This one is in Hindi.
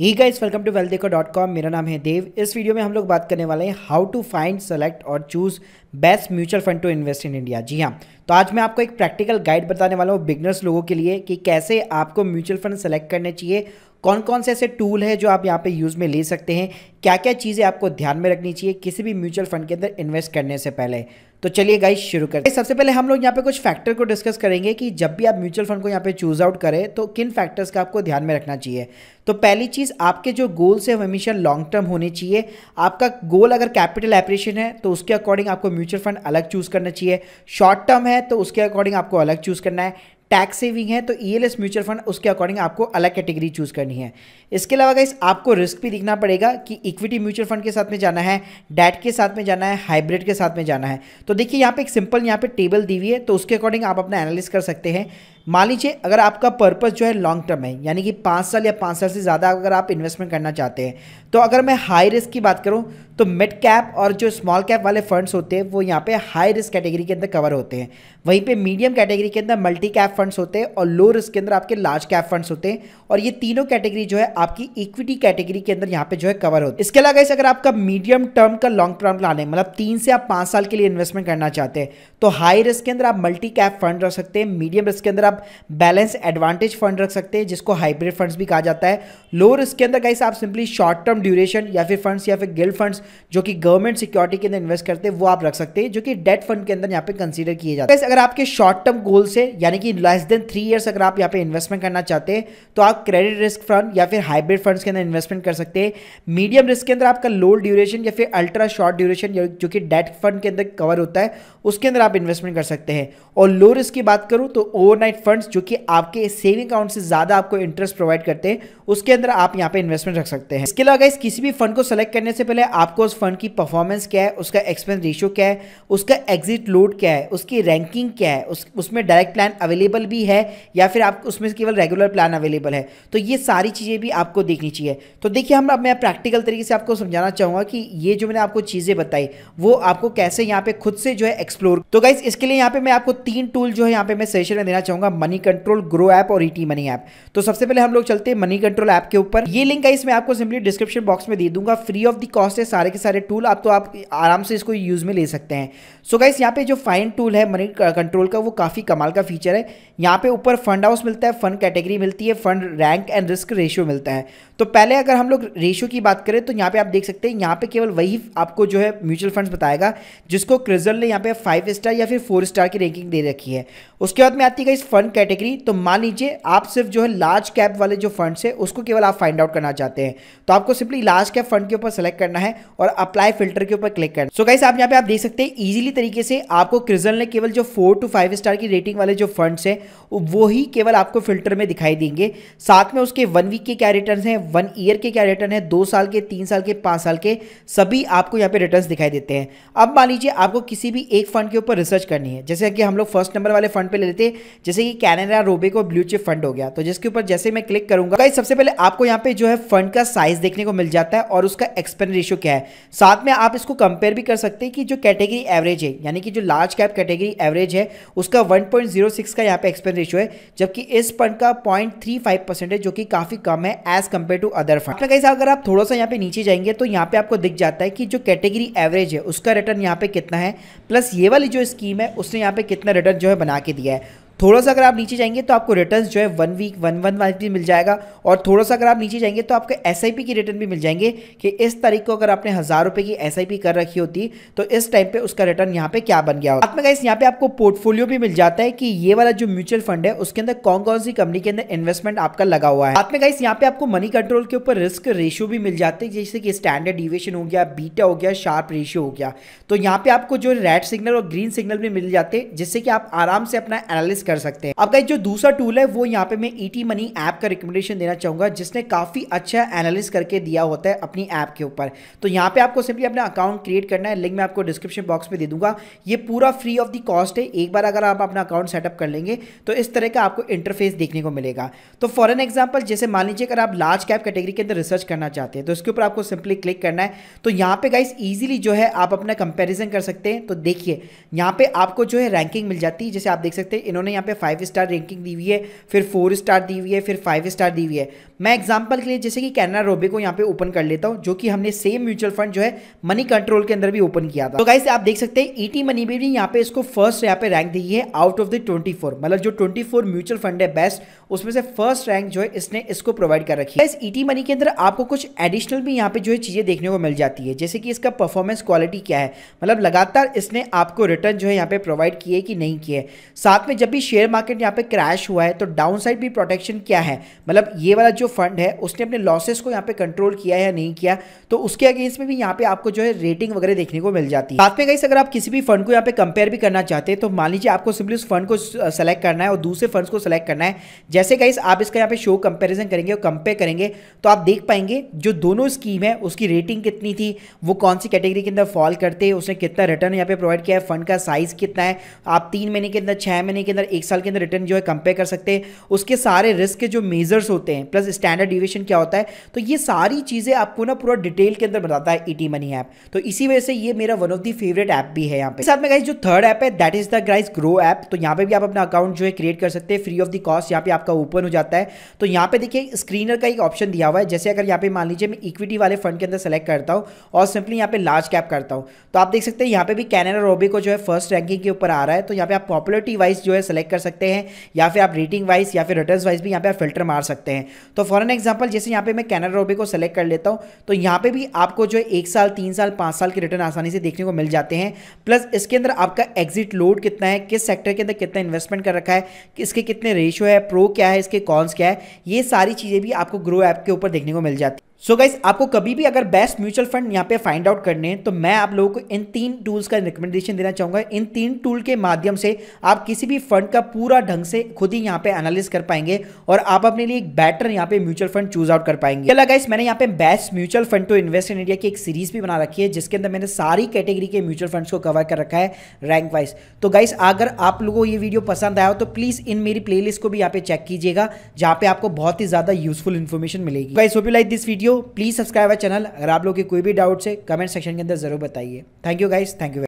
Guys welcome to wealthdeco.com। मेरा नाम है देव। इस वीडियो में हम लोग बात करने वाले हैं हाउ टू फाइंड सेलेक्ट और choose best mutual fund to invest in India. जी हाँ, तो आज मैं आपको एक प्रैक्टिकल गाइड बताने वाला हूँ बिगनर्स लोगों के लिए कि कैसे आपको म्यूचुअल फंड सेलेक्ट करने चाहिए, कौन कौन से ऐसे टूल है जो आप यहाँ पे यूज़ में ले सकते हैं, क्या क्या चीज़ें आपको ध्यान में रखनी चाहिए किसी भी म्यूचुअल फंड के अंदर इन्वेस्ट करने से पहले। तो चलिए गाइस शुरू करते हैं। सबसे पहले हम लोग यहाँ पे कुछ फैक्टर को डिस्कस करेंगे कि जब भी आप म्यूचुअल फंड को यहाँ पे चूज आउट करें तो किन फैक्टर्स का आपको ध्यान में रखना चाहिए। तो पहली चीज़, आपके जो गोल्स है वो हमेशा लॉन्ग टर्म होने चाहिए। आपका गोल अगर कैपिटल एप्रिसिएशन है तो उसके अकॉर्डिंग आपको म्यूचुअल फंड अलग चूज करना चाहिए। शॉर्ट टर्म है तो उसके अकॉर्डिंग आपको अलग चूज करना है। टैक्स सेविंग है तो ईएलएस म्यूचुअल फंड उसके अकॉर्डिंग आपको अलग कैटेगरी चूज करनी है। इसके अलावा गाइस आपको रिस्क भी दिखना पड़ेगा कि इक्विटी म्यूचुअल फंड के साथ में जाना है, डेट के साथ में जाना है, हाइब्रिड के साथ में जाना है। तो देखिए यहाँ पे एक सिंपल यहाँ पे टेबल दी हुई है, तो उसके अकॉर्डिंग आप अपना एनालिसिस कर सकते हैं। मान लीजिए अगर आपका पर्पस जो है लॉन्ग टर्म है, यानी कि 5 साल या 5 साल से ज़्यादा अगर आप इन्वेस्टमेंट करना चाहते हैं, तो अगर मैं हाई रिस्क की बात करूं तो मिड कैप और जो स्मॉल कैप वाले फंड्स होते हैं वो यहाँ पे हाई रिस्क कैटेगरी के अंदर कवर होते हैं। वहीं पे मीडियम कैटेगरी के अंदर मल्टी कैप फंड्स होते हैं और लो रिस्क के अंदर आपके लार्ज कैप फंड्स होते हैं। और ये तीनों कैटेगरी जो है आपकी इक्विटी कैटेगरी के अंदर यहाँ पे जो है कवर होते हैं। इसके अलावा अगर आपका मीडियम टर्म का लॉन्ग टर्म प्लान है, मतलब 3 से आप 5 साल के लिए इन्वेस्टमेंट करना चाहते हैं, तो हाई रिस्क के अंदर आप मल्टी कैप फंड रख सकते हैं। मीडियम रिस्क के अंदर आप बैलेंस एडवांटेज फंड रख सकते हैं जिसको हाइब्रिड फंड्स भी कहा जाता है। लो रिस्क के अंदर गाइस आप सिंपली शॉर्ट टर्म ड्यूरेशन या फिर फंड्स या फिर गिल्ड फंड्स जो कि गवर्नमेंट सिक्योरिटी के अंदर इन्वेस्ट करते हैं वो आप रख सकते हैं, जो कि डेट फंड के अंदर यहाँ पे कंसीडर किए जाते हैं। अगर आपके शॉर्ट टर्म गोल से यानी कि लेस देन 3 ईयर्स अगर आप यहाँ पे इन्वेस्टमेंट करना चाहते हैं तो आप क्रेडिट रिस्क फंड या फिर हाइब्रिड फंड्स के अंदर इन्वेस्टमेंट कर सकते हैं। मीडियम रिस्क के अंदर आपका लो ड्यूरेशन या फिर अल्ट्रा शॉर्ट ड्यूरेशन जो कि डेट फंड के अंदर कवर होता है उसके अंदर आप इन्वेस्टमेंट कर सकते हैं। और लो रिस्क की बात करूं तो ओवरनाइट फंड्स जो कि आपके सेविंग अकाउंट से ज्यादा आपको इंटरेस्ट प्रोवाइड करते हैं उसके अंदर आप यहाँ पे इन्वेस्टमेंट रख सकते हैं। इसके अलावा गाइस किसी भी फंड को सेलेक्ट करने से पहले आपको उस फंड की परफॉर्मेंस क्या है, उसका एक्सपेंस रेशियो क्या है, उसका एग्जिट लोड क्या है, उसकी रैंकिंग क्या है, उसमें डायरेक्ट प्लान अवेलेबल भी है या फिर आप उसमें केवल रेगुलर प्लान अवेलेबल है, तो ये सारी चीज़ें भी आपको देखनी चाहिए। तो देखिए मैं प्रैक्टिकल तरीके से आपको समझाना चाहूँगा कि ये जो मैंने आपको चीज़ें बताई वो आपको कैसे यहाँ पे खुद से जो है एक्सप्लोर। तो गाइस इसके लिए यहाँ पे मैं आपको 3 टूल जो है यहाँ पे मैं सेशन में देना चाहूँगा, मनी कंट्रोल, ग्रो ऐप और ईटी मनी ऐप। तो सबसे पहले हम लोग चलते हैं मनी कंट्रोल ऐप के ऊपर। ये लिंक गाइस मैं आपको सिंपली डिस्क्रिप्शन बॉक्स में दे दूंगा, फ्री ऑफ द कॉस्ट है सारे के सारे टूल, आप आराम से इसको यूज में ले सकते हैं। सो गाइस यहाँ पे जो फाइन टूल है मनी कंट्रोल का वो काफ़ी कमाल का फीचर है। यहाँ पे ऊपर फंड हाउस मिलता है, फंड कैटेगरी मिलती है, fund rank and risk ratio मिलता है। तो पहले अगर हम लोग रेशियो की बात करें तो यहाँ पे आप देख सकते हैं, यहाँ पे केवल वही आपको जो है म्यूचुअल फंड्स बताएगा जिसको क्रिजल ने यहाँ पे 5 स्टार या फिर 4 स्टार की रैंकिंग दे रखी है। उसके बाद में आती है इस फंड कैटेगरी। तो मान लीजिए आप सिर्फ जो है लार्ज कैप वाले जो फंड्स है उसको केवल आप फाइंड आउट करना चाहते हैं, तो आपको सिंपली लार्ज कैप फंड के ऊपर सेलेक्ट करना है और अप्लाई फिल्टर के ऊपर क्लिक करना है। सो गाइस आप यहाँ पे आप देख सकते हैं इजीली तरीके से आपको क्रिजल ने केवल जो 4 to 5 स्टार की रेटिंग वाले जो फंड्स है वो ही केवल आपको फिल्टर में दिखाई देंगे। साथ में उसके 1 वीक के क्या रिटर्न है, 1 ईयर के क्या रिटर्न है, 2 साल के, 3 साल के, 5 साल के, सभी आपको यहाँ पे रिटर्न दिखाई देते हैं। अब मान लीजिए आपको किसी भी एक फंड के ऊपर रिसर्च करनी है, जैसे कि हम लोग फर्स्ट नंबर वाले फंड पे ले लेते हैं, जैसे कि Canara Robeco blue chip fund हो गया। तो जिसके ऊपर जैसे मैं क्लिक करूंगा गाइस सबसे पहले आपको यहाँ पे जो है फंड का साइज देखने को मिल जाता है और उसका एक्सपेंस रेशियो क्या है। साथ में आप इसको कंपेयर भी कर सकते हैं कि जो कैटेगरी एवरेज है, यानी कि जो लार्ज कैप कैटेगरी एवरेज है उसका 1.06 का यहाँ पे एक्सपेंस रेशियो है, जबकि इस फंड का 0.35% है, जो कि काफी कम है as compare to other fund. Guys अगर आप थोड़ा सा यहाँ पे नीचे जाएंगे तो यहाँ पे आपको दिख जाता है कि जो कैटेगरी एवरेज है उसका रिटर्न यहाँ पे कितना है, प्लस ये वाली जो स्कीम है उसने यहाँ पे कितना रिटर्न जो है बना के दिया है। थोड़ा सा अगर आप नीचे जाएंगे तो आपको रिटर्न्स जो है 1 वीक 1 वाइज भी मिल जाएगा, और थोड़ा सा अगर आप नीचे जाएंगे तो आपको एसआईपी की रिटर्न भी मिल जाएंगे कि इस तारीख को अगर आपने 1000 रुपए की एसआईपी कर रखी होती तो इस टाइम पे उसका रिटर्न यहाँ पे क्या बन गया होता। में गाइस यहाँ पे आपको पोर्टफोलियो भी मिल जाता है कि ये वाला जो म्यूचुअल फंड है उसके अंदर कौन कौन सी कंपनी के अंदर इन्वेस्टमेंट आपका लगा हुआ है। साथ में गाइस यहाँ पे आपको मनी कंट्रोल के ऊपर रिस्क रेशियो भी मिल जाते हैं, जैसे कि स्टैंडर्ड डिविएशन हो गया, बीटा हो गया, शार्प रेशियो हो गया। तो यहाँ पे आपको जो रेड सिग्नल और ग्रीन सिग्नल भी मिल जाते हैं जिससे कि आप आराम से अपना एनालिसिस कर सकते हैं। अब जो दूसरा टूल है वो यहाँ पे मैं ईटी मनी ऐप का रिकमेंडेशन देना चाहूंगा, जिसने काफी अच्छा एनालिसिस करके दिया होता है अपनी ऐप के ऊपर। तो यहाँ पे आपको सिंपली अपना अकाउंट क्रिएट करना है, लिंक मैं आपको डिस्क्रिप्शन बॉक्स में दे दूंगा। ये पूरा फ्री ऑफ द कॉस्ट है, एक बार अगर आप अपना अकाउंट सेटअप कर लेंगे तो इस तरह का आपको इंटरफेस देखने को मिलेगा। तो फॉर एन एग्जाम्पल जैसे मान लीजिए अगर आप लार्ज कैप कैटेगरी के अंदर रिसर्च करना चाहते हैं तो इसके ऊपर आपको सिंपली क्लिक करना है। तो यहाँ पे गाइस इजीली जो है आप अपना कंपैरिजन कर सकते हैं। तो देखिए यहाँ पे आपको जो है रैंकिंग मिल जाती है, जैसे आप देख सकते हैं इन्होंने यहाँ पे 5 स्टार रैंकिंग दी हुई है, फिर 4 स्टार दी हुई है, फिर 5 स्टार दी हुई है। मैं एग्जांपल के लिए जैसे कि कैनरा रोबे को यहाँ पे ओपन कर लेता हूँ, जो कि हमने सेम म्यूचुअल फंड जो है मनी कंट्रोल के अंदर भी ओपन किया था। तो गाइस आप देख सकते हैं ईटी मनी भी यहाँ पे इसको फर्स्ट यहाँ पे रैंक दी है आउट ऑफ द 24, मतलब जो 24 म्यूचुअल फंड है बेस्ट, उसमें से फर्स्ट रैंक जो है इसने इसको प्रोवाइड कर रखी है। इस ईटी मनी के अंदर आपको कुछ एडिशनल भी यहाँ पे जो है चीजें देखने को मिल जाती है, जैसे कि इसका परफॉर्मेंस क्वालिटी क्या है, मतलब लगातार इसने आपको रिटर्न जो है यहाँ पे प्रोवाइड किए कि नहीं किए। साथ में जब भी शेयर मार्केट यहाँ पे क्रैश हुआ है तो डाउन साइड भी प्रोटेक्शन क्या है, मतलब ये वाला जो फंड है उसने अपने लॉसेस को यहाँ पे कंट्रोल किया या नहीं किया, तो उसके अगेंस्ट में भी यहाँ पे आपको जो है रेटिंग वगैरह देखने को मिल जाती है। साथ में गाइस अगर आप किसी भी फंड को यहाँ पे कंपेयर भी करना चाहते हैं तो मान लीजिए आपको सिंपली उस फंड को सेलेक्ट करना है और दूसरे फंड्स को सेलेक्ट करना है। जैसे गाइस आप इसका यहाँ पे शो कंपेरिजन करेंगे और कंपेयर करेंगे तो आप देख पाएंगे जो दोनों स्कीम है उसकी रेटिंग कितनी थी, वो कौन सी कैटेगरी के अंदर फॉल करते हैं, उसने कितना रिटर्न यहाँ पे प्रोवाइड किया है, फंड का साइज कितना है, आप 3 महीने के अंदर, 6 महीने के अंदर, 1 साल के अंदर रिटर्न जो है कंपेयर कर सकते हैं। उसके सारे रिस्क के जो मेजर्स होते हैं प्लस स्टैंडर्ड डिविएशन क्या होता है, तो ये सारी चीजें आपको ना पूरा डिटेल के अंदर बताता है ईटी मनी ऐप। तो इसी वजह से ये मेरा one of the favourite app भी है यहाँ पे। साथ में गाइस जो थर्ड ऐप है that is the guys grow app. तो यहाँ पे भी आप अपना अकाउंट जो है क्रिएट कर सकते हैं फ्री ऑफ द कॉस्ट, यहाँ पे आपका ओपन हो जाता है। तो यहाँ पे देखिए स्क्रीनर का एक ऑप्शन दिया हुआ है, जैसे अगर यहाँ पे मान लीजिए मैं इक्विटी वाले फंड के अंदर सेलेक्ट करता हूँ और सिंपली यहाँ पे लार्ज कैप करता हूँ, तो आप देख सकते हैं यहाँ पे भी कैनरा रोबे को जो है फर्स्ट रैंकिंग के ऊपर आ रहा है। तो यहाँ पे आप पॉपुलरिटी वाइज जो है सेलेक्ट कर सकते हैं, या फिर आप रेटिंग वाइज या फिर रिटर्न वाइज भी यहाँ पे आप फिल्टर मार सकते हैं। तो फॉर एन एग्जाम्पल जैसे यहाँ पे मैं कैनरा रोबे को सेलेक्ट कर लेता हूँ तो यहाँ पे भी आपको जो है 1 साल, 3 साल, 5 साल के रिटर्न आसानी से देखने को मिल जाते हैं। प्लस इसके अंदर आपका एग्जिट लोड कितना है, किस सेक्टर के अंदर कितना इन्वेस्टमेंट कर रखा है, इसके कितने रेशियो है, प्रो क्या है, इसके कॉन्स क्या है, ये सारी चीजें भी आपको ग्रो ऐप के ऊपर देखने को मिल जाती है। सो गाइस आपको कभी भी अगर बेस्ट म्यूचुअल फंड यहाँ पे फाइंड आउट करने हैं तो मैं आप लोगों को इन 3 टूल्स का रिकमेंडेशन देना चाहूंगा। इन 3 टूल के माध्यम से आप किसी भी फंड का पूरा ढंग से खुद ही यहाँ पे एनालिसिस कर पाएंगे और आप अपने लिए एक बेटर यहाँ पे म्यूचुअल फंड चूज आउट कर पाएंगे। चला गाइस मैंने यहाँ पे best mutual fund to invest in India की एक सीरीज भी बना रखी है, जिसके अंदर मैंने सारी कैटेगरी के म्यूचुअल फंड्स को कवर कर रखा है रैंक वाइज। तो गाइस अगर आप लोगों को ये वीडियो पसंद आया हो तो प्लीज इन मेरी प्लेलिस्ट को भी यहाँ पे चेक कीजिएगा, जहाँ पे आपको बहुत ही ज्यादा यूजफुल इन्फॉर्मेशन मिलेगी। Guys hope you like this video, please subscribe channel. अगर आप लोग के कोई भी डाउट्स है कमेंट सेक्शन के अंदर जरूर बताइए। Thank you guys, thank you.